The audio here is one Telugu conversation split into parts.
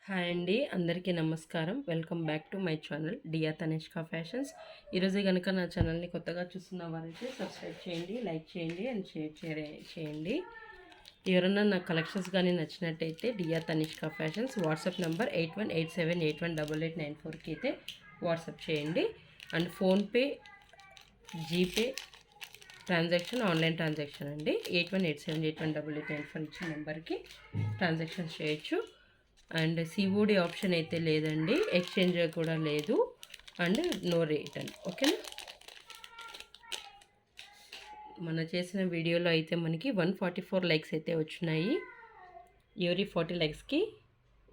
హాయ్ అండి, అందరికీ నమస్కారం. Welcome back to my channel Dia Tanishka fashions. ఈరోజు కనుక నా ఛానల్ని కొత్తగా చూస్తున్న వారైతే సబ్స్క్రైబ్ చేయండి, లైక్ చేయండి అండ్ షేర్ చేయండి. ఎవరన్నా నా కలెక్షన్స్ కానీ నచ్చినట్టయితే డియా తనిష్క ఫ్యాషన్స్ వాట్సాప్ నెంబర్ 8187818894కి అయితే వాట్సాప్ చేయండి. And PhonePe, GPay transaction, online transaction అండి. 8187818894 ఇచ్చిన నెంబర్కి ట్రాన్సాక్షన్స్ చేయొచ్చు. అండ్ సిఓడి ఆప్షన్ అయితే లేదండి, ఎక్స్చేంజ్ కూడా లేదు, అండ్ నో రిటర్న్. ఓకేనా. మన చేసిన వీడియోలో అయితే మనకి 144 లైక్స్ అయితే వచ్చినాయి. ఎవరీ 40 లైక్స్కి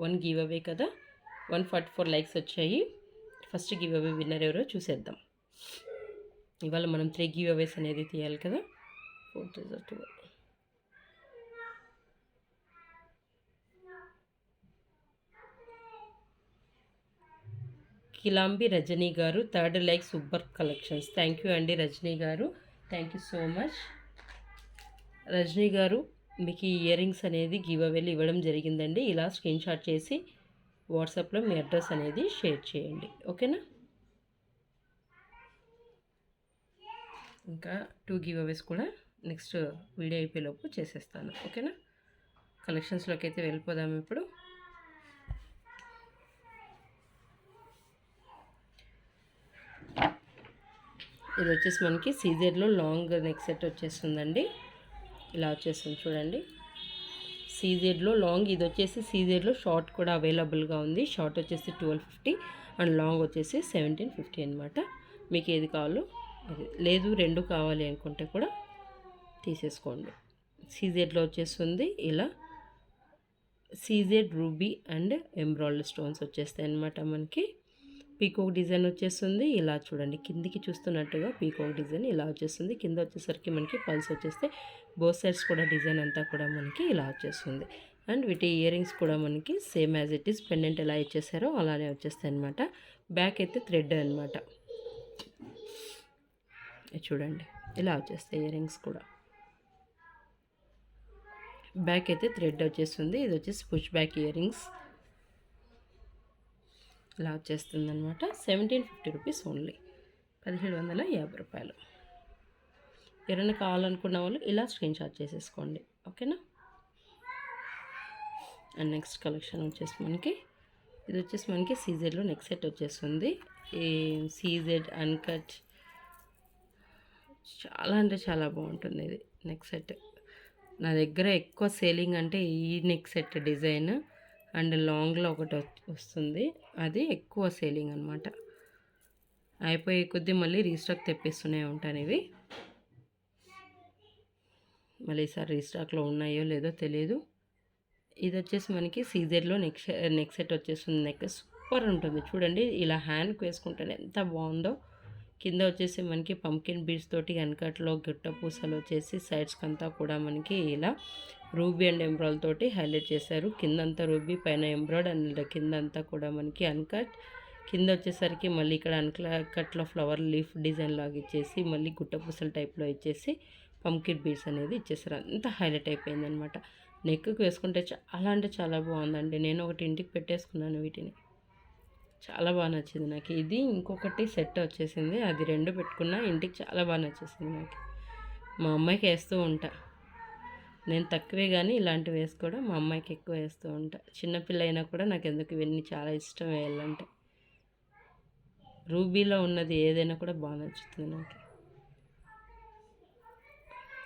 1 గివ్ అవే కదా. 144 లైక్స్ వచ్చాయి. ఫస్ట్ గివ్ అవే విన్నర్ ఎవరో చూసేద్దాం. ఇవాళ మనం 3 గివ్ అవేస్ అనేది తీయాలి కదా. 4 కిలాంబి రజనీ గారు, third like super collections. Thank you అండి రజనీ గారు, thank you so much. Rajani గారు, మీకు ఈ ఇయర్ రింగ్స్ అనేది గివ్ అవేలు ఇవ్వడం జరిగిందండి. ఇలా స్క్రీన్ షాట్ చేసి వాట్సాప్లో మీ అడ్రస్ అనేది షేర్ చేయండి. ఓకేనా. ఇంకా 2 గివ్ అవేస్ కూడా నెక్స్ట్ వీడియో అయిపోయేలోపు చేసేస్తాను. ఓకేనా. కలెక్షన్స్లోకి అయితే వెళ్ళిపోదాం ఇప్పుడు. ఇది వచ్చేసి మనకి సీజెడ్లో లాంగ్ నెక్ సెట్ వచ్చేస్తుందండి. ఇలా వచ్చేస్తుంది చూడండి. సీజెడ్లో లాంగ్, ఇది వచ్చేసి సీజెడ్లో షార్ట్ కూడా అవైలబుల్గా ఉంది. షార్ట్ వచ్చేసి 1250 అండ్ లాంగ్ వచ్చేసి 1750 అనమాట. మీకు ఏది కావాలో అది, లేదు రెండు కావాలి అనుకుంటే కూడా తీసేసుకోండి. సీజెడ్లో వచ్చేస్తుంది ఇలా. CZ ruby and embroidery stones వచ్చేస్తాయి అనమాట. మనకి పీకోక్ డిజైన్ వచ్చేస్తుంది. ఇలా చూడండి, కిందికి చూస్తున్నట్టుగా పీకోక్ డిజైన్ ఇలా వచ్చేస్తుంది. కింద వచ్చేసరికి మనకి పల్స్ వచ్చేస్తే బోత్ సైడ్స్ కూడా డిజైన్ అంతా కూడా మనకి ఇలా వచ్చేస్తుంది. అండ్ వీటి ఇయర్ రింగ్స్ కూడా మనకి same as it is pendant ఎలా ఇచ్చేసారో అలానే వచ్చేస్తాయి అనమాట. బ్యాక్ అయితే థ్రెడ్ అనమాట. చూడండి ఇలా వచ్చేస్తాయి ఇయర్ రింగ్స్ కూడా. బ్యాక్ అయితే థ్రెడ్ వచ్చేస్తుంది. ఇది వచ్చేసి పుష్ బ్యాక్ ఇయర్ రింగ్స్ ఇలా వచ్చేస్తుంది అనమాట. 1750 రూపీస్ ఓన్లీ, 1750 రూపాయలు. ఎవరైనా కావాలనుకున్న వాళ్ళు ఇలా స్క్రీన్ షాట్ చేసేసుకోండి. ఓకేనా. అండ్ నెక్స్ట్ కలెక్షన్ వచ్చేసి మనకి ఇది వచ్చేసి మనకి సీజెడ్లో నెక్ సెట్ వచ్చేస్తుంది. ఈ సీజెడ్ అన్కట్ చాలా అంటే చాలా బాగుంటుంది ఇది నెక్ సెట్. నా దగ్గర ఎక్కువ సేలింగ్ అంటే ఈ నెక్ సెట్ డిజైన్ అండ్ లాంగ్లో ఒకటి వస్తుంది, అది ఎక్కువ సేలింగ్ అనమాట. అయిపోయే కొద్దీ మళ్ళీ రీస్టాక్ తెప్పిస్తూనే ఉంటాను ఇవి. మళ్ళీ ఈసారి రీస్టాక్లో ఉన్నాయో లేదో తెలియదు. ఇది వచ్చేసి మనకి సీజర్లో నెక్ సెట్ వచ్చేస్తుంది. నెక్ సూపర్ ఉంటుంది చూడండి. ఇలా హ్యాండ్కి వేసుకుంటేనే ఎంత బాగుందో. కింద వచ్చేసి మనకి పంకిన్ బీడ్స్ తోటి వెనకట్లో గిట్ట పూసలు వచ్చేసి సైడ్స్కి అంతా కూడా మనకి ఇలా రూబీ అండ్ ఎంబ్రాయిడ్ తోటి హైలైట్ చేశారు. కిందంతా రూబీ, పైన ఎంబ్రాయిడ్ అండ్ కిందంతా కూడా మనకి అన్కట్. కింద వచ్చేసరికి మళ్ళీ ఇక్కడ అన్కట్లో ఫ్లవర్ లీఫ్ డిజైన్ లాగా ఇచ్చేసి మళ్ళీ గుట్ట పూసల టైప్లో ఇచ్చేసి పంకిన్ బీడ్స్ అనేది ఇచ్చేసారు. అంతా హైలైట్ అయిపోయింది అనమాట. నెక్కి వేసుకుంటే చాలా అంటే చాలా బాగుందండి. నేను ఒకటి ఇంటికి పెట్టేసుకున్నాను వీటిని, చాలా బాగా నచ్చింది నాకు. ఇది ఇంకొకటి సెట్ వచ్చేసింది, అది రెండు పెట్టుకున్నా ఇంటికి చాలా బాగా నచ్చేసింది నాకు. మా అమ్మాయికి వేస్తూ ఉంటా నేను, తక్కువే కానీ ఇలాంటివి వేసుకోవడం మా అమ్మాయికి ఎక్కువ వేస్తూ ఉంటా. చిన్నపిల్ల అయినా కూడా నాకు ఎందుకు ఇవన్నీ చాలా ఇష్టం వేయాలంటే. రూబీలో ఉన్నది ఏదైనా కూడా బాగా నచ్చుతుంది నాకు.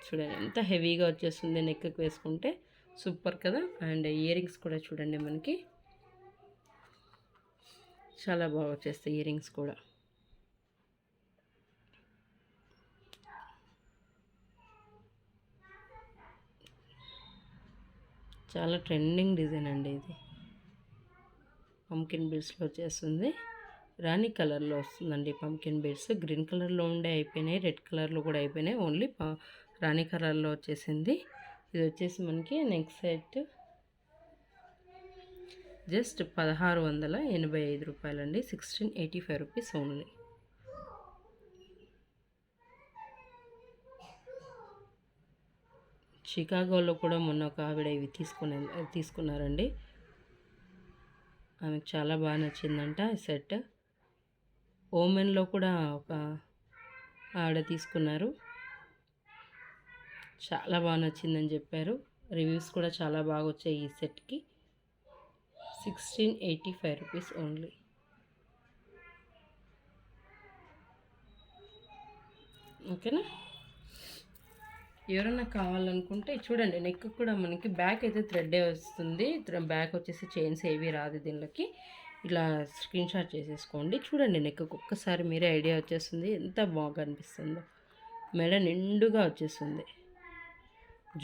చూడండి ఎంత హెవీగా వచ్చేస్తుంది నెక్కి వేసుకుంటే, సూపర్ కదా. అండ్ ఇయర్ రింగ్స్ కూడా చూడండి మనకి చాలా బాగా వచ్చేస్తాయి ఇయర్ రింగ్స్ కూడా. చాలా ట్రెండింగ్ డిజైన్ అండి ఇది. పంకిన్ బీడ్స్లో వచ్చేస్తుంది. రాణి కలర్లో వస్తుందండి పంకిన్ బీడ్స్. గ్రీన్ కలర్లో ఉండే అయిపోయినాయి, రెడ్ కలర్లో కూడా అయిపోయినాయి. ఓన్లీ రాణి కలర్లో వచ్చేసింది. ఇది వచ్చేసి మనకి నెక్ సెట్ జస్ట్ 1685 రూపాయలండి. 1685 రూపీస్ ఓన్లీ. షికాగోలో కూడా మొన్న ఒక ఆవిడ ఇవి తీసుకున్నారండి. ఆమెకు చాలా బాగా నచ్చిందంట ఈ సెట్. ఓమెన్లో కూడా ఒక ఆవిడ తీసుకున్నారు, చాలా బాగా నచ్చిందని చెప్పారు. రివ్యూస్ కూడా చాలా బాగా వచ్చాయి ఈ సెట్కి. 1685 రూపీస్ ఓన్లీ. ఓకేనా? ఎవరైనా కావాలనుకుంటే చూడండి, నెక్ కూడా మనకి బ్యాక్ అయితే థ్రెడ్డే వస్తుంది, బ్యాక్ వచ్చేసి చైన్స్ ఏవి రాదు దీనికి. ఇలా స్క్రీన్ షాట్ చేసేసుకోండి. చూడండి, నెక్ ఒక్కసారి మీరే ఐడియా వచ్చేస్తుంది ఎంత బాగా అనిపిస్తుందో. మెడ నిండుగా వచ్చేస్తుంది,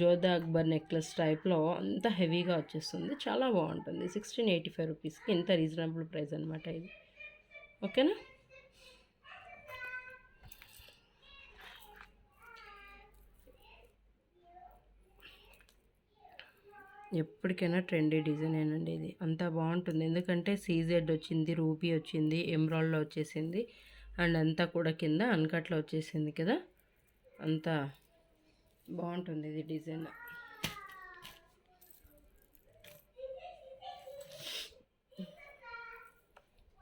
జోధా అక్బర్ నెక్లెస్ టైప్లో అంత హెవీగా వచ్చేస్తుంది, చాలా బాగుంటుంది. 1685 రూపీస్కి ఇంత రీజనబుల్ ప్రైస్ అనమాట ఇది. ఓకేనా? ఎప్పటికైనా ట్రెండీ డిజైన్ ఏనండి ఇది, అంత బాగుంటుంది. ఎందుకంటే సీజెడ్ వచ్చింది, రూపీ వచ్చింది, ఎమ్రాల్డ్లో వచ్చేసింది, అండ్ అంతా కూడా కింద అన్కట్లో వచ్చేసింది కదా, అంతా బాగుంటుంది ఇది డిజైన్.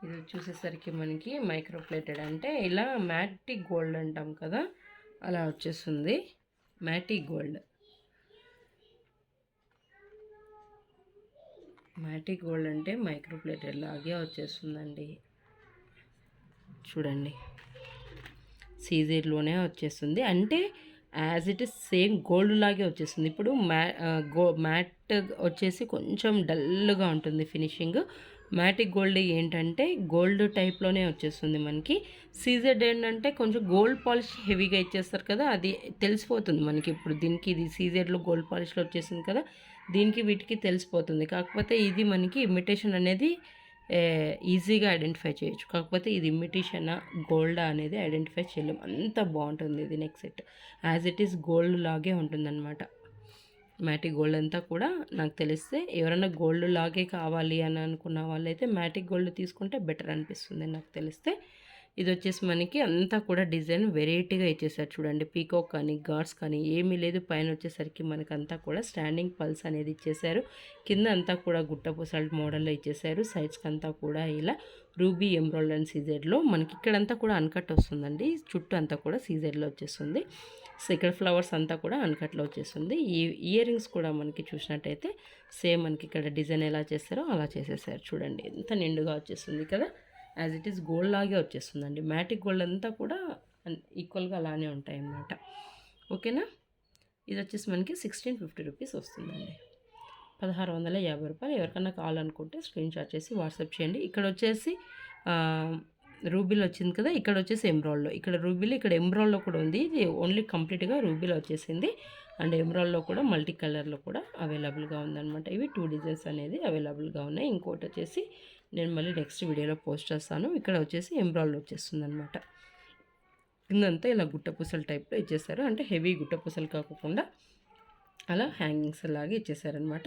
ఇది చూసేసరికి మనకి మైక్రో ప్లేటెడ్, అంటే ఇలా మ్యాటిక్ గోల్డ్ అంటాం కదా అలా వచ్చేస్తుంది. మ్యాటిక్ గోల్డ్, మ్యాటిక్ గోల్డ్ అంటే మైక్రో ప్లేటెడ్ లాగే వచ్చేస్తుందండి. చూడండి, సీజెడ్లోనే వచ్చేస్తుంది, అంటే as it is same gold లాగే వచ్చేస్తుంది. ఇప్పుడు మ్యాట్ వచ్చేసి కొంచెం డల్గా ఉంటుంది ఫినిషింగ్. మ్యాటిక్ గోల్డ్ ఏంటంటే గోల్డ్ టైప్లోనే వచ్చేస్తుంది మనకి. సీజెడ్ ఏంటంటే కొంచెం గోల్డ్ పాలిష్ హెవీగా ఇచ్చేస్తారు కదా, అది తెలిసిపోతుంది మనకి. ఇప్పుడు దీనికి ఇది సీజెడ్లో గోల్డ్ పాలిష్లో వచ్చేసింది కదా, దీనికి వీటికి తెలిసిపోతుంది. కాకపోతే ఇది మనకి ఇమిటేషన్ అనేది ఈజీగా ఐడెంటిఫై చేయొచ్చు, కాకపోతే ఇది ఇమిటేషనా గోల్డా అనేది ఐడెంటిఫై చేయలేం, అంత బాగుంటుంది ఇది neck set. As it is gold లాగే ఉంటుందన్నమాట. మ్యాటిక్ గోల్డ్ అంతా కూడా నాకు తెలిస్తే ఎవరైనా గోల్డ్ లాగే కావాలి అని అనుకున్న వాళ్ళైతే మ్యాటిక్ గోల్డ్ తీసుకుంటే బెటర్ అనిపిస్తుంది నాకు తెలిస్తే. ఇది వచ్చేసి మనకి అంతా కూడా డిజైన్ వెరైటీగా ఇచ్చేసారు చూడండి. పీకాక్ కానీ గార్డ్స్ కానీ ఏమీ లేదు. పైన వచ్చేసరికి మనకు అంతా కూడా స్టాండింగ్ పల్స్ అనేది ఇచ్చేసారు. కింద అంతా కూడా గుట్టపూసల మోడల్లో ఇచ్చేసారు. సైడ్స్కి అంతా కూడా ఇలా రూబీ ఎమ్రాల్డ్ అండ్ సీజెడ్లో మనకి ఇక్కడంతా కూడా అన్కట్ వస్తుందండి. చుట్టూ అంతా కూడా సీజెడ్లో వచ్చేస్తుంది. సో ఇక్కడ ఫ్లవర్స్ అంతా కూడా అన్కట్లో వచ్చేస్తుంది. ఈ ఇయర్ రింగ్స్ కూడా మనకి చూసినట్టయితే సేమ్ మనకి ఇక్కడ డిజైన్ ఎలా చేస్తారో అలా చేసేసారు. చూడండి ఎంత నిండుగా వచ్చేస్తుంది కదా, యాజ్ ఇట్ ఈస్ గోల్డ్ లాగే వచ్చేస్తుందండి. మ్యాటిక్ గోల్డ్ అంతా కూడా ఈక్వల్గా అలానే ఉంటాయి అన్నమాట. ఓకేనా? ఇది వచ్చేసి మనకి 1650 రూపీస్ వస్తుందండి, 1650 రూపాయలు. ఎవరికన్నా కావాలనుకుంటే స్క్రీన్ షాట్ చేసి వాట్సాప్ చేయండి. ఇక్కడ వచ్చేసి రూబీలో వచ్చింది కదా, ఇక్కడ వచ్చేసి ఎమ్రాల్డ్లో, ఇక్కడ రూబీలో ఇక్కడ ఎమ్రాల్డ్లో కూడా ఉంది. ఇది ఓన్లీ కంప్లీట్గా రూబీలో వచ్చేసింది, అండ్ ఎమ్రాల్డ్లో కూడా మల్టీ కలర్లో కూడా అవైలబుల్గా ఉందన్నమాట. ఇవి 2 డిజైన్స్ అనేది అవైలబుల్గా ఉన్నాయి. ఇంకోటి వచ్చేసి నేను మళ్ళీ నెక్స్ట్ వీడియోలో పోస్ట్ చేస్తాను. ఇక్కడ వచ్చేసి ఎమ్రాల్డ్ వచ్చేస్తుంది అనమాట. కిందంతా ఇలా గుట్టపూసల టైప్లో ఇచ్చేసారు, అంటే హెవీ గుట్టపూసలు కాకుండా అలా హ్యాంగింగ్స్ లాగా ఇచ్చేసారనమాట.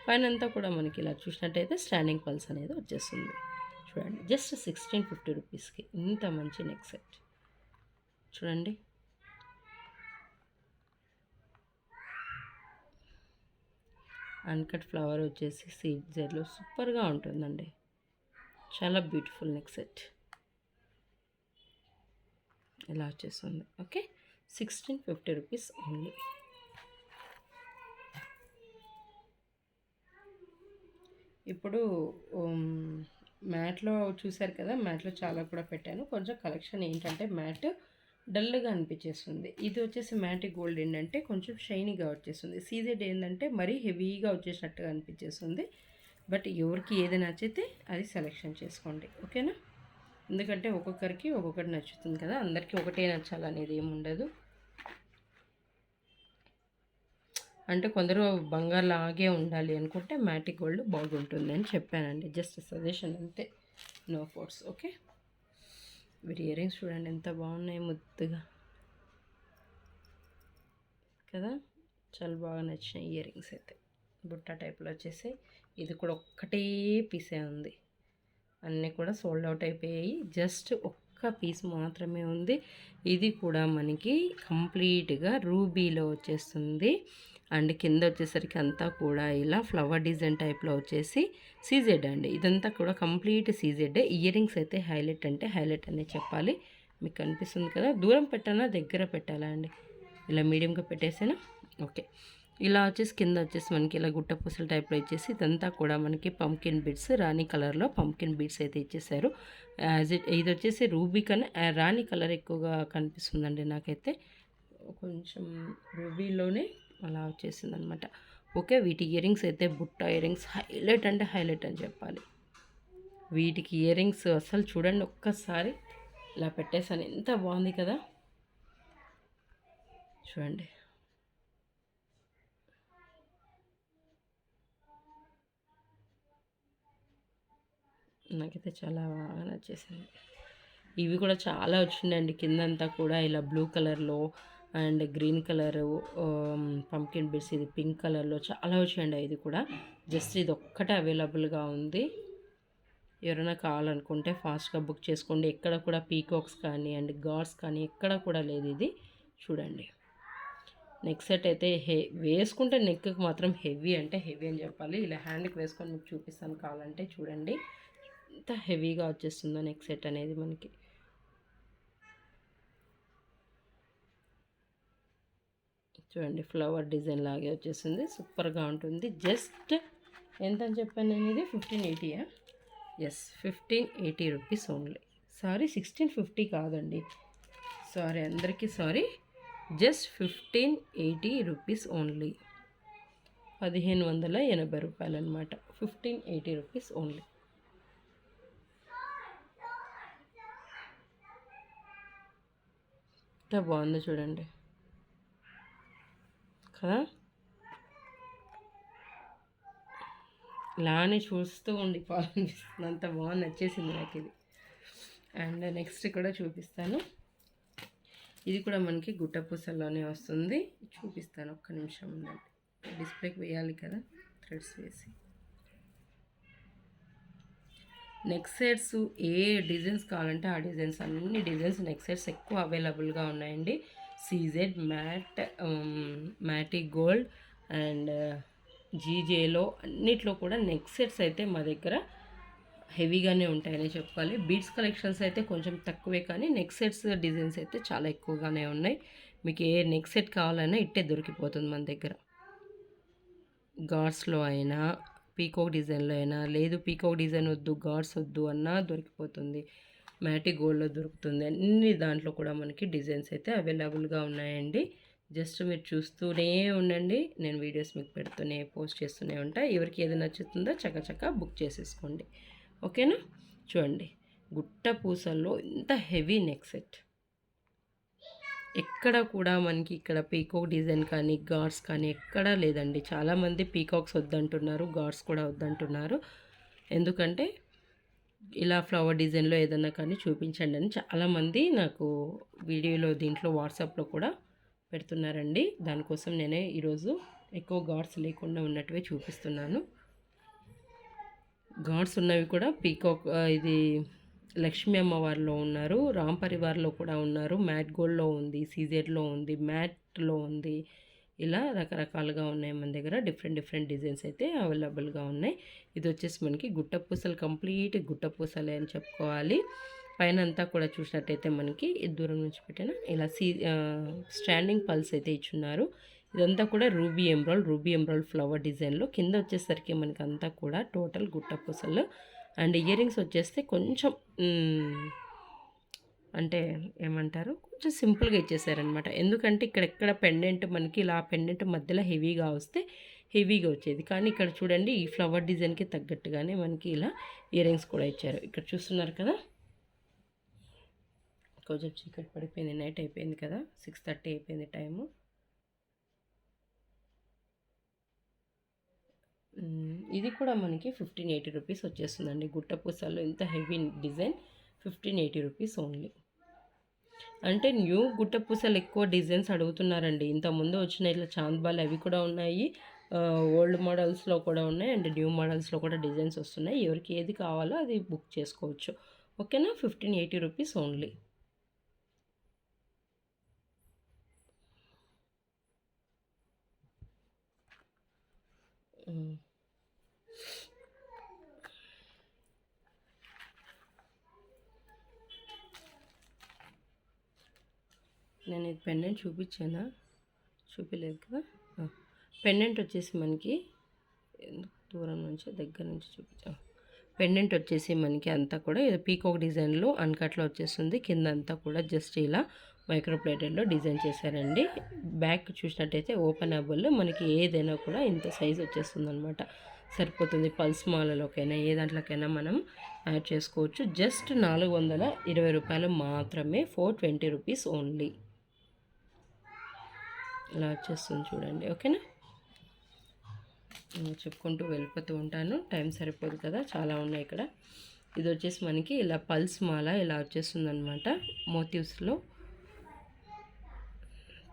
పైన అంతా కూడా మనకి ఇలా చూసినట్టయితే స్టాండింగ్ పల్స్ అనేది వచ్చేస్తుంది. చూడండి, జస్ట్ 1650 రూపీస్కి ఇంత మంచి నెక్ సెట్ చూడండి. అన్కట్ ఫ్లవర్ వచ్చేసి సీజర్లో సూపర్గా ఉంటుందండి, చాలా బ్యూటిఫుల్ నెక్ సెట్ ఇలా వచ్చేస్తుంది. Okay, 1650 rupees only. ఇప్పుడు మ్యాట్లో చూశారు కదా, మ్యాట్లో చాలా కూడా పెట్టాను. కొంచెం కలెక్షన్ ఏంటంటే మ్యాట్ డల్గా అనిపించేస్తుంది. ఇది వచ్చేసి మ్యాటిక్ గోల్డ్ ఏంటంటే కొంచెం షైనీగా వచ్చేస్తుంది. సీజెడ్ ఏంటంటే మరీ హెవీగా వచ్చేసినట్టుగా అనిపించేస్తుంది. బట్ ఎవరికి ఏది నచ్చితే అది సెలెక్షన్ చేసుకోండి, ఓకేనా? ఎందుకంటే ఒక్కొక్కరికి ఒక్కొక్కటి నచ్చుతుంది కదా, అందరికీ ఒకటే నచ్చాలనేది ఏమి ఉండదు. అంటే కొందరు బంగారు లాగే ఉండాలి అనుకుంటే మ్యాటిక్ గోల్డ్ బాగుంటుంది అని చెప్పానండి, జస్ట్ సజెషన్ అంతే, నో ఫోర్స్. ఓకే, వీటి ఇయర్ రింగ్స్ చూడండి ఎంత బాగున్నాయి, ముద్దుగా కదా, చాలా బాగా నచ్చినాయి ఇయర్ రింగ్స్ అయితే. బుట్ట టైప్లో వచ్చేసి ఇది కూడా ఒక్కటే పీసే ఉంది, అన్నీ కూడా సోల్డ్ అవుట్ అయిపోయాయి. జస్ట్ ఒక్క పీస్ మాత్రమే ఉంది. ఇది కూడా మనకి కంప్లీట్గా రూబీలో వచ్చేస్తుంది, అండ్ కింద వచ్చేసరికి అంతా కూడా ఇలా ఫ్లవర్ డిజైన్ టైప్లో వచ్చేసి సీజెడ్ అండి. ఇదంతా కూడా కంప్లీట్ సీజెడ్. ఇయర్ రింగ్స్ అయితే హైలైట్ అంటే హైలైట్ అనే చెప్పాలి. మీకు కనిపిస్తుంది కదా, దూరం పెట్టాలా దగ్గర పెట్టాలా అండి? ఇలా మీడియంగా పెట్టేసాను. ఓకే, ఇలా వచ్చేసి కింద వచ్చేసి మనకి ఇలా గుట్ట పూసల టైప్లో ఇచ్చేసి ఇదంతా కూడా మనకి పంకిన్ బీడ్స్, రాణి కలర్లో పంకిన్ బీడ్స్ అయితే ఇచ్చేసారు. ఇది వచ్చేసి రూబీ కన్నా రాణి కలర్ ఎక్కువగా కనిపిస్తుందండి నాకైతే. కొంచెం రూబీలోనే అలా వచ్చేసింది అనమాట. ఓకే, వీటి ఇయర్ రింగ్స్ అయితే బుట్ట ఇయర్ రింగ్స్ హైలైట్ అంటే హైలైట్ అని చెప్పాలి. వీటికి ఇయర్ రింగ్స్ అసలు చూడండి ఒక్కసారి ఇలా పెట్టేసాను, ఎంత బాగుంది కదా చూడండి. నాకైతే చాలా బాగా నచ్చేసింది. ఇవి కూడా చాలా వచ్చిందండి కిందంతా కూడా ఇలా బ్లూ కలర్లో and green colour, pumpkin beads, ఇది పింక్ కలర్లో చాలా వచ్చాయండి. ఇది కూడా జస్ట్ ఇది ఒక్కటే అవైలబుల్గా ఉంది. ఎవరైనా కావాలనుకుంటే ఫాస్ట్గా బుక్ చేసుకోండి. ఎక్కడ కూడా పీకాక్స్ కానీ అండ్ గాడ్స్ కానీ ఎక్కడ కూడా లేదు. ఇది చూడండి. నెక్ సెట్ అయితే వేసుకుంటే నెక్కి మాత్రం హెవీ అంటే హెవీ అని చెప్పాలి. ఇలా హ్యాండ్కి వేసుకొని మీకు చూపిస్తాను కావాలంటే చూడండి ఎంత హెవీగా వచ్చేస్తుందో నెక్ సెట్ అనేది మనకి. చూడండి ఫ్లవర్ డిజైన్ లాగే వచ్చేసింది, సూపర్గా ఉంటుంది. జస్ట్ ఎంత అని చెప్పాను నేను, ఇది 1580. Yes, 1580 rupees only. సారీ 1650 కాదండి, సారీ అందరికీ సారీ. Just 1580 rupees only. 1580 రూపాయలు అనమాట. 1580 రూపీస్ ఓన్లీ. ఎంత బాగుందో చూడండి కదా. ఇలానే చూస్తూ ఉండిపోవాలనిపిస్తుంది, అంత బాగా నచ్చేసింది నాకు ఇది. అండ్ నెక్స్ట్ కూడా చూపిస్తాను. ఇది కూడా మనకి గుట్టపూసల్లోనే వస్తుంది, చూపిస్తాను. ఒక్క నిమిషం ఉందండి, డిస్ప్లేకి వేయాలి కదా థ్రెడ్స్ వేసి. నెక్ సెట్స్ ఏ డిజైన్స్ కావాలంటే ఆ డిజైన్స్, అన్ని డిజైన్స్ నెక్ సెట్స్ ఎక్కువ అవైలబుల్గా ఉన్నాయండి. సీజెడ్, మ్యాటిక్ గోల్డ్ అండ్ జీజేలో అన్నిట్లో కూడా నెక్ సెట్స్ అయితే మా దగ్గర హెవీగానే ఉంటాయని చెప్పాలి. బీడ్స్ కలెక్షన్స్ అయితే కొంచెం తక్కువే, కానీ నెక్ సెట్స్ డిజైన్స్ అయితే చాలా ఎక్కువగానే ఉన్నాయి. మీకు ఏ నెక్ సెట్ కావాలన్నా ఇట్టే దొరికిపోతుంది మన దగ్గర. గాడ్స్లో అయినా పీకాక్ డిజైన్లో అయినా, లేదు పీకాక్ డిజైన్ వద్దు గాడ్స్ వద్దు అన్నా దొరికిపోతుంది. మ్యాటిక్ గోల్డ్లో దొరుకుతుంది. అన్ని దాంట్లో కూడా మనకి డిజైన్స్ అయితే అవైలబుల్గా ఉన్నాయండి. జస్ట్ మీరు చూస్తూనే ఉండండి, నేను వీడియోస్ మీకు పెడుతూనే పోస్ట్ చేస్తూనే ఉంటా. ఎవరికి ఏది నచ్చుతుందో చక్కచక్క బుక్ చేసేసుకోండి. ఓకేనా. చూడండి గుట్ట పూసల్లో ఇంత హెవీ నెక్ సెట్ ఎక్కడ కూడా మనకి ఇక్కడ పీకాక్ డిజైన్ కానీ గాడ్స్ కానీ ఎక్కడా లేదండి. చాలామంది పీకాక్స్ వద్దంటున్నారు, గాడ్స్ కూడా వద్దంటున్నారు. ఎందుకంటే ఇలా ఫ్లవర్ డిజైన్లో ఏదన్నా కానీ చూపించండి అని చాలామంది నాకు వీడియోలో దీంట్లో వాట్సాప్లో కూడా పెడుతున్నారండి. దానికోసం నేనే ఈరోజు ఎక్కువ గాడ్స్ లేకుండా ఉన్నట్టువే చూపిస్తున్నాను. గాడ్స్ ఉన్నవి కూడా పీకాక్, ఇది లక్ష్మీ అమ్మవారిలో ఉన్నారు, రామ్ పరివార్లో కూడా ఉన్నారు, మ్యాట్ గోల్డ్లో ఉంది, సీజెడ్లో ఉంది, మ్యాట్లో ఉంది. ఇలా రకరకాలుగా ఉన్నాయి మన దగ్గర. డిఫరెంట్ డిజైన్స్ అయితే అవైలబుల్గా ఉన్నాయి. ఇది వచ్చేసి మనకి గుట్టపూసలు, కంప్లీట్ గుట్టపూసలే అని చెప్పుకోవాలి. పైన అంతా కూడా చూసినట్టయితే మనకి దూరం నుంచి పెట్టిన ఇలా స్టాండింగ్ పల్స్ అయితే ఇచ్చున్నారు. ఇదంతా కూడా రూబీ ఎంబ్రాయిడ్ ఫ్లవర్ డిజైన్లో. కింద వచ్చేసరికి మనకి అంతా కూడా టోటల్ గుట్టపూసలు. అండ్ ఇయర్ రింగ్స్ వచ్చేస్తే కొంచెం అంటే ఏమంటారు, కొంచెం సింపుల్గా ఇచ్చేసారనమాట. ఎందుకంటే ఇక్కడెక్కడ పెండెంట్ మనకి ఇలా పెండెంట్ మధ్యలో హెవీగా వస్తే హెవీగా వచ్చేది, కానీ ఇక్కడ చూడండి ఈ ఫ్లవర్ డిజైన్కి తగ్గట్టుగానే మనకి ఇలా ఇయర్ రింగ్స్ కూడా ఇచ్చారు. ఇక్కడ చూస్తున్నారు కదా, కొంచెం చీకటి పడిపోయింది, నైట్ అయిపోయింది కదా, 6:30 అయిపోయింది టైము. ఇది కూడా మనకి 1580 రూపీస్ వచ్చేస్తుందండి. గుట్టపూసల్లో ఇంత హెవీ డిజైన్ 1580 రూపీస్ ఓన్లీ. అంటే న్యూ గుట్టపూసలు ఎక్కువ డిజైన్స్ అడుగుతున్నారండి. ఇంతకుముందు వచ్చిన ఇట్లా చాంద్బాల్ అవి కూడా ఉన్నాయి, ఓల్డ్ మోడల్స్లో కూడా ఉన్నాయి అండ్ న్యూ మోడల్స్లో కూడా డిజైన్స్ వస్తున్నాయి. ఎవరికి ఏది కావాలో అది బుక్ చేసుకోవచ్చు. ఓకేనా. 1580 రూపీస్ ఓన్లీ. హ్మ్. నేను ఇది పెండెంట్ చూపించానా? చూపిలేదు కదా! పెండెంట్ వచ్చేసి మనకి దూరం నుంచి దగ్గర నుంచి చూపించా. పెండెంట్ వచ్చేసి మనకి అంతా కూడా ఇది పీకాక్ డిజైన్లో అన్కట్లో వచ్చేస్తుంది. కింద అంతా కూడా జస్ట్ ఇలా మైక్రో ప్లేటెడ్లో డిజైన్ చేశారండి. బ్యాక్ చూసినట్టయితే ఓపెనబుల్, మనకి ఏదైనా కూడా ఇంత సైజ్ వచ్చేస్తుంది అనమాట. సరిపోతుంది. పల్స్ మాలలోకైనా ఏ దాంట్లోకైనా మనం యాడ్ చేసుకోవచ్చు. జస్ట్ 420 రూపాయలు మాత్రమే, 420 రూపీస్ ఓన్లీ. ఇలా వచ్చేస్తుంది చూడండి. ఓకేనా? చెప్పుకుంటూ వెళ్ళిపోతూ ఉంటాను, టైం సరిపోదు కదా, చాలా ఉన్నాయి ఇక్కడ. ఇది వచ్చేసి మనకి ఇలా పల్స్ మాల ఇలా వచ్చేస్తుంది అనమాట. మోటివ్స్లో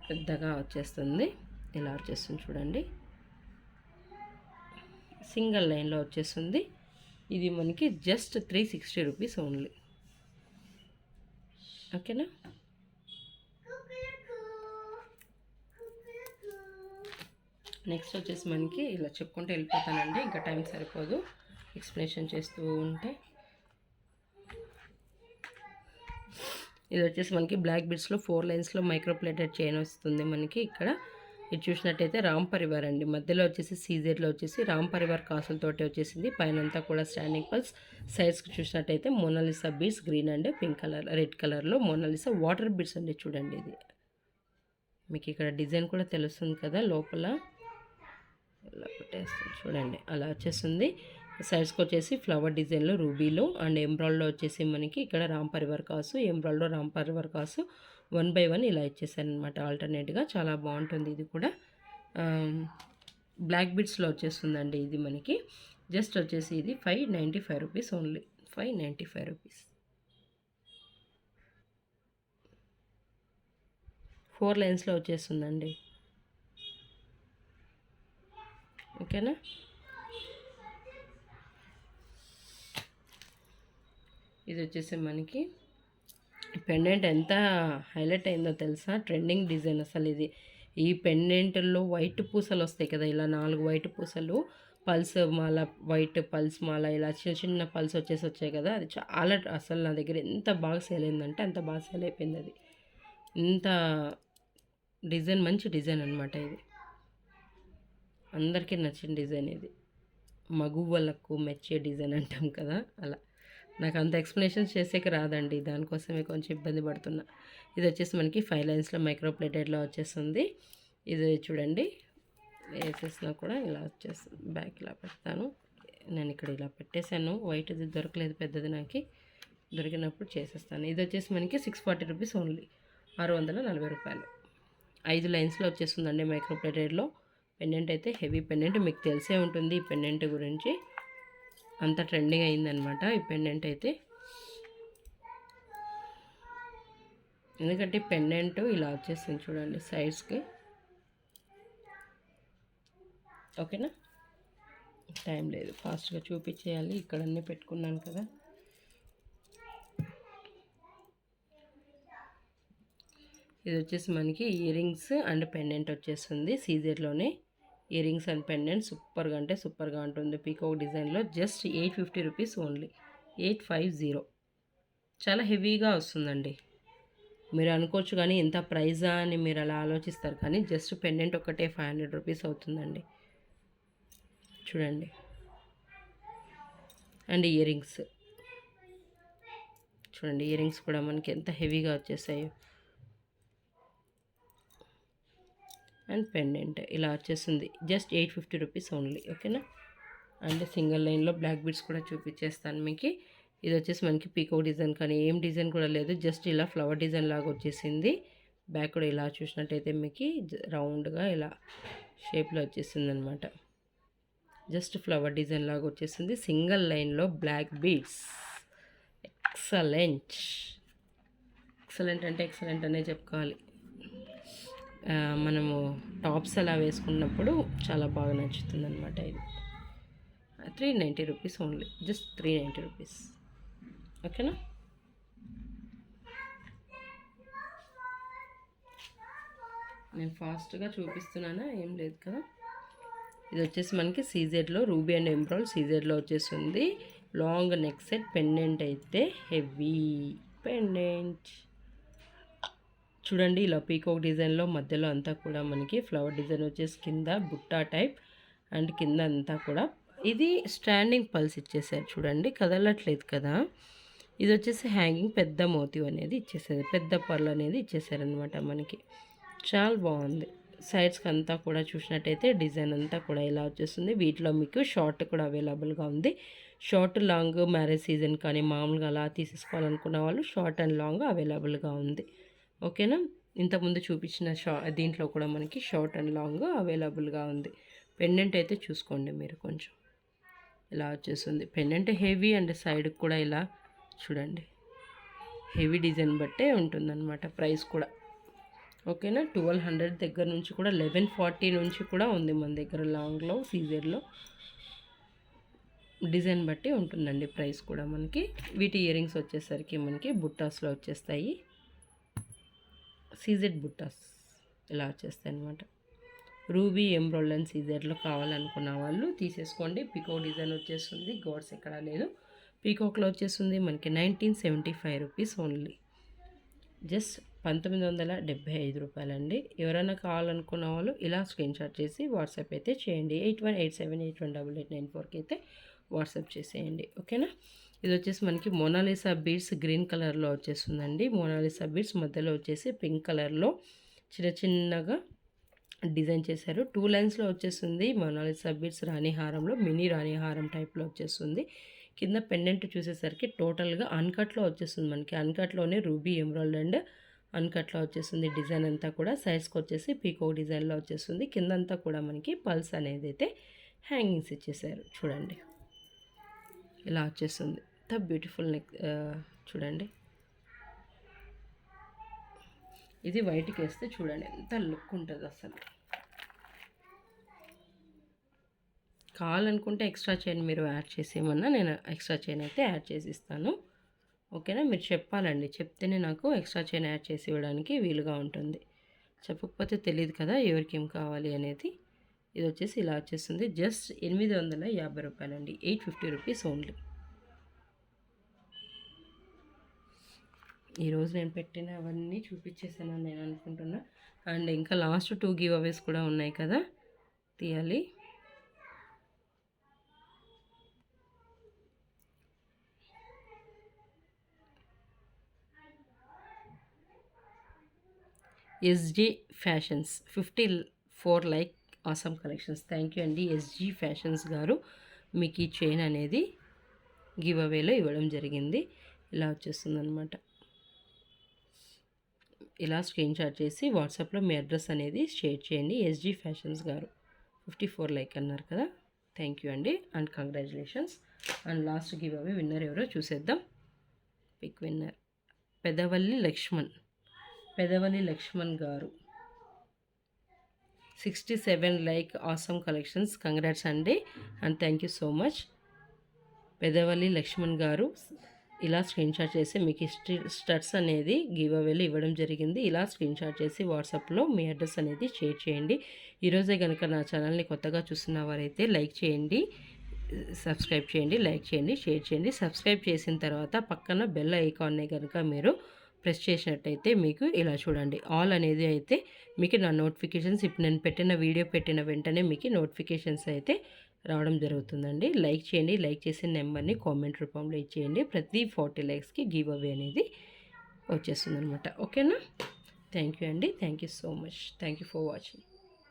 పెద్దగా వచ్చేస్తుంది. ఇలా వచ్చేస్తుంది చూడండి. సింగిల్ లైన్లో వచ్చేస్తుంది. ఇది మనకి జస్ట్ 360 రూపీస్ ఓన్లీ. ఓకేనా? నెక్స్ట్ వచ్చేసి మనకి ఇలా చెప్పుకుంటూ వెళ్ళిపోతానండి, ఇంకా టైం సరిపోదు ఎక్స్ప్లెనేషన్ చేస్తూ ఉంటే. ఇది వచ్చేసి మనకి బ్లాక్ బిడ్స్లో 4 లైన్స్లో మైక్రో ప్లేటెడ్ చైన్ వస్తుంది మనకి. ఇక్కడ ఇది చూసినట్టయితే రామ్ పరివార్ అండి. మధ్యలో వచ్చేసి సీజెడ్లో వచ్చేసి రామ్ పరివార్ కాసులతోటి వచ్చేసింది. పైన అంతా కూడా స్టాండింగ్ పల్స్. సైడ్స్కి చూసినట్టయితే Mona Lisa beads green and pink colour, red కలర్లో మోనాలిసా వాటర్ బీడ్స్ అండి. చూడండి, ఇది మీకు ఇక్కడ డిజైన్ కూడా తెలుస్తుంది కదా లోపల. ఇలా పెట్టేస్తుంది చూడండి, అలా వచ్చేస్తుంది. సైడ్స్కి వచ్చేసి ఫ్లవర్ డిజైన్లో రూబీలో అండ్ ఎంబ్రాయిడ్లో వచ్చేసి మనకి ఇక్కడ రామ్ పరివార్ కాసు, ఎంబ్రాయిడ్లో రామ్ పరివార్ కాసు 1 by 1 ఇలా ఇచ్చేసారనమాట ఆల్టర్నేట్గా. చాలా బాగుంటుంది. ఇది కూడా బ్లాక్ బిడ్స్లో వచ్చేస్తుందండి. ఇది మనకి జస్ట్ వచ్చేసి ఇది 595 రూపీస్ ఓన్లీ. 595 రూపీస్. 4 లైన్స్లో వచ్చేస్తుందండి. ఓకేనా? ఇది వచ్చేసి మనకి పెండెంట్ ఎంత హైలైట్ అయిందో తెలుసా? ట్రెండింగ్ డిజైన్ అసలు ఇది. ఈ పెండెంట్లో వైట్ పూసలు వస్తాయి కదా, ఇలా 4 వైట్ పూసలు, పల్స్ మాల, వైట్ పల్స్ మాల, ఇలా చిన్న చిన్న పల్స్ వచ్చాయి కదా, అది చాలా అసలు నా దగ్గర ఎంత బాగా సేల్ అయిందంటే అంత బాగా సేల్ అయిపోయింది. అది ఇంత డిజైన్, మంచి డిజైన్ అనమాట ఇది. అందరికీ నచ్చిన డిజైన్ ఇది. మగువలకు మెచ్చే డిజైన్ అంటాం కదా, అలా. నాకు అంత ఎక్స్ప్లెనేషన్స్ చేసేకి రాదండి, దానికోసమే కొంచెం ఇబ్బంది పడుతున్నా. ఇది వచ్చేసి మనకి 5 లైన్స్లో మైక్రో ప్లేటెడ్లో వచ్చేస్తుంది. ఇది చూడండి, వేసేసినా కూడా ఇలా వచ్చేస్తుంది. బ్యాక్ ఇలా పెడతాను. నేను ఇక్కడ ఇలా పెట్టేశాను, వైట్ది దొరకలేదు పెద్దది, నాకు దొరికినప్పుడు చేసేస్తాను. ఇది వచ్చేసి మనకి 640 రూపీస్ ఓన్లీ, 640 రూపాయలు. 5 లైన్స్లో వచ్చేస్తుందండి మైక్రో ప్లేటెడ్లో. పెండెంట్ అయితే హెవీ పెండెంట్, మీకు తెలిసే ఉంటుంది ఈ పెండెంట్ గురించి. అంత ట్రెండింగ్ అయిందనమాట ఈ పెండెంట్ అయితే. ఎందుకంటే పెండెంట్ ఇలా వచ్చేస్తుంది చూడండి సైడ్స్కి. ఓకేనా? టైం లేదు, ఫాస్ట్గా చూపించేయాలి. ఇక్కడ అన్నీ పెట్టుకున్నాను కదా. ఇది వచ్చేసి మనకి ఇయర్ రింగ్స్ అండ్ పెండెంట్ వచ్చేస్తుంది సీజర్లోనే. ఇయర్ రింగ్స్ అండ్ పెండెంట్ సూపర్గా అంటే సూపర్గా ఉంటుంది. పీకాక్ డిజైన్లో జస్ట్ 850 రూపీస్ ఓన్లీ. 850. చాలా హెవీగా వస్తుందండి. మీరు అనుకోవచ్చు కానీ ఎంత ప్రైజా అని మీరు అలా ఆలోచిస్తారు, కానీ జస్ట్ పెండెంట్ ఒకటే 500 రూపీస్ అవుతుందండి. చూడండి. అండ్ ఇయర్ రింగ్స్ చూడండి, ఇయర్ రింగ్స్ కూడా మనకి ఎంత హెవీగా వచ్చేసాయో. అండ్ పెండెంట్ ఇలా వచ్చేస్తుంది జస్ట్ 850 రూపీస్ ఓన్లీ. ఓకేనా? అండ్ సింగిల్ లైన్లో బ్లాక్ బీడ్స్ కూడా చూపించేస్తాను మీకు. ఇది వచ్చేసి మనకి పీకో డిజైన్ కానీ ఏం డిజైన్ కూడా లేదు, జస్ట్ ఇలా ఫ్లవర్ డిజైన్ లాగా వచ్చేసింది. బ్యాక్ కూడా ఇలా చూసినట్టయితే మీకు రౌండ్గా ఇలా షేప్లో వచ్చేసింది అనమాట. జస్ట్ ఫ్లవర్ డిజైన్ లాగా వచ్చేసింది. సింగిల్ లైన్లో బ్లాక్ బీడ్స్. ఎక్సలెంట్. ఎక్సలెంట్ అంటే ఎక్సలెంట్ అనే చెప్పుకోవాలి. మనము టాప్స్ అలా వేసుకున్నప్పుడు చాలా బాగా నచ్చుతుంది అనమాట. ఇది 390 రూపీస్ ఓన్లీ, జస్ట్ 390 రూపీస్. ఓకేనా? నేను ఫాస్ట్గా చూపిస్తున్నానా, ఏం లేదు కదా. ఇది వచ్చేసి మనకి సీజెడ్లో రూబీ అండ్ ఎంబ్రాయిడ్ సీజెడ్లో వచ్చేస్తుంది. లాంగ్ నెక్ సెట్ పెండెంట్ అయితే హెవీ పెండెంట్ చూడండి. ఇలా పీకాక్ డిజైన్లో మధ్యలో అంతా కూడా మనకి ఫ్లవర్ డిజైన్ వచ్చేసి కింద బుట్టా టైప్ అండ్ కింద అంతా కూడా ఇది స్టాండింగ్ పల్స్ ఇచ్చేసారు చూడండి, కదలట్లేదు కదా. ఇది వచ్చేసి హ్యాంగింగ్ పెద్ద మోతివ్ అనేది ఇచ్చేసారు, పెద్ద పర్ల్ అనేది ఇచ్చేసారనమాట మనకి. చాలా బాగుంది. సైడ్స్కి అంతా కూడా చూసినట్టయితే డిజైన్ అంతా కూడా ఇలా వచ్చేస్తుంది. వీటిలో మీకు షార్ట్ కూడా అవైలబుల్గా ఉంది. షార్ట్ లాంగ్ మ్యారేజ్ సీజన్ కానీ మామూలుగా అలా తీసేసుకోవాలనుకున్న వాళ్ళు షార్ట్ అండ్ లాంగ్ అవైలబుల్గా ఉంది. ఓకేనా. ఇంతకుముందు చూపించిన దీంట్లో కూడా మనకి షార్ట్ అండ్ లాంగ్ అవైలబుల్గా ఉంది. పెండెంట్ అయితే చూసుకోండి మీరు, కొంచెం ఇలా వచ్చేస్తుంది పెండెంట్ హెవీ అండ్ సైడ్కి కూడా ఇలా చూడండి, హెవీ డిజైన్ బట్టే ఉంటుందన్నమాట ప్రైస్ కూడా. ఓకేనా. 1200 దగ్గర నుంచి కూడా 1140 నుంచి కూడా ఉంది మన దగ్గర లాంగ్లో సీజర్లో. డిజైన్ బట్టి ఉంటుందండి ప్రైస్ కూడా మనకి. వీటి ఇయర్ రింగ్స్ వచ్చేసరికి మనకి బుట్టాస్లో వచ్చేస్తాయి, సీజెడ్ బుట్టాస్ ఇలా వచ్చేస్తాయి అనమాట. రూబీ ఎంబ్రాయిడ్ అండ్ సీజర్లో కావాలనుకున్న వాళ్ళు తీసేసుకోండి. పీకాక్ డిజైన్ వచ్చేస్తుంది, గోడ్స్ ఎక్కడా లేదు. పీకాక్లో వచ్చేస్తుంది మనకి 1975 రూపీస్ ఓన్లీ, జస్ట్ 1975 రూపాయలండి. ఎవరైనా కావాలనుకున్న వాళ్ళు ఇలా స్క్రీన్ షాట్ చేసి వాట్సాప్ అయితే చేయండి. 8187818894కి అయితే వాట్సాప్ చేసేయండి. ఓకేనా. ఇది వచ్చేసి మనకి మోనాలిసా బీడ్స్ గ్రీన్ కలర్లో వచ్చేస్తుందండి. మోనాలిసా బీడ్స్ మధ్యలో వచ్చేసి పింక్ కలర్లో చిన్న చిన్నగా డిజైన్ చేశారు. 2 లైన్స్లో వచ్చేస్తుంది. మోనాలిసా బీడ్స్ రాణిహారంలో మినీ రాణిహారం టైప్లో వచ్చేస్తుంది. కింద పెండెంట్ చూసేసరికి టోటల్గా అన్కట్లో వచ్చేస్తుంది మనకి. అన్కట్లోనే రూబీ ఎమరాల్డ్ అండ్ అన్కట్లో వచ్చేస్తుంది డిజైన్ అంతా కూడా. సైడ్స్కి వచ్చేసి పీకాక్ డిజైన్లో వచ్చేస్తుంది. కిందంతా కూడా మనకి పల్స్ అనేది అయితే హ్యాంగింగ్స్ ఇచ్చేసారు చూడండి, ఇలా వచ్చేస్తుంది. ఎంత బ్యూటిఫుల్ నెక్ చూడండి. ఇది వైట్కి వేస్తే చూడండి ఎంత లుక్ ఉంటుంది అసలు. కావాలనుకుంటే ఎక్స్ట్రా చైన్ మీరు యాడ్ చేసేయమన్నా నేను ఎక్స్ట్రా చైన్ అయితే యాడ్ చేసి ఇస్తాను. ఓకేనా. మీరు చెప్పాలండి, చెప్తేనే నాకు ఎక్స్ట్రా చైన్ యాడ్ చేసి ఇవ్వడానికి వీలుగా ఉంటుంది. చెప్పకపోతే తెలియదు కదా ఎవరికి ఏం కావాలి అనేది. ఇది వచ్చేసి ఇలా వచ్చేస్తుంది. జస్ట్ 850 రూపాయలండి, 850 రూపీస్ ఓన్లీ. ఈరోజు నేను పెట్టిన అవన్నీ చూపించేసాను నేను అనుకుంటున్నా. అండ్ ఇంకా లాస్ట్ 2 గివ్ అవేస్ కూడా ఉన్నాయి కదా, తీయాలి. SG fashions 54 like awesome collections. Thank you అండి ఎస్జీ ఫ్యాషన్స్ గారు. మీకు ఈ చైన్ అనేది గివ్ అవేలో ఇవ్వడం జరిగింది. ఇలా వచ్చేస్తుంది అనమాట. ఇలా స్క్రీన్ షాట్ చేసి వాట్సాప్లో మీ అడ్రస్ అనేది షేర్ చేయండి. ఎస్జీ ఫ్యాషన్స్ గారు 54 లైక్ అన్నారు కదా, థ్యాంక్ యూ అండి and congratulations. And last giveaway winner ఎవరో చూసేద్దాం. పిక్ విన్నర్ పెదవల్లి లక్ష్మణ్ గారు 67 లైక్ ఆసమ్ కలెక్షన్స్. కంగ్రాట్స్ అండి and thank you so much. Pedavalli Lakshman గారు ఇలా స్క్రీన్ షాట్ చేసి మీకు స్టడ్స్ అనేది గివ్ అవేలు ఇవ్వడం జరిగింది. ఇలా స్క్రీన్ షాట్ చేసి వాట్సాప్లో మీ అడ్రస్ అనేది షేర్ చేయండి. ఈరోజే కనుక నా ఛానల్ని కొత్తగా చూస్తున్న వారైతే లైక్ చేయండి, సబ్స్క్రైబ్ చేయండి, లైక్ చేయండి, షేర్ చేయండి. సబ్స్క్రైబ్ చేసిన తర్వాత పక్కన బెల్ ఐకాన్ని కనుక మీరు ప్రెస్ చేసినట్టయితే మీకు ఇలా చూడండి ఆల్ అనేది అయితే మీకు నా నోటిఫికేషన్స్ ఇప్పుడు నేను పెట్టిన వీడియో పెట్టిన వెంటనే మీకు నోటిఫికేషన్స్ అయితే రావడం జరుగుతుందండి. లైక్ చేయండి, లైక్ చేసిన నెంబర్ని కామెంట్ రూపంలో ఇచ్చేయండి. ప్రతి 40 లైక్స్కి గివ్ అవే అనేది వచ్చేస్తుంది అనమాట. ఓకేనా. థ్యాంక్ యూ అండి, thank you so much, thank you for watching.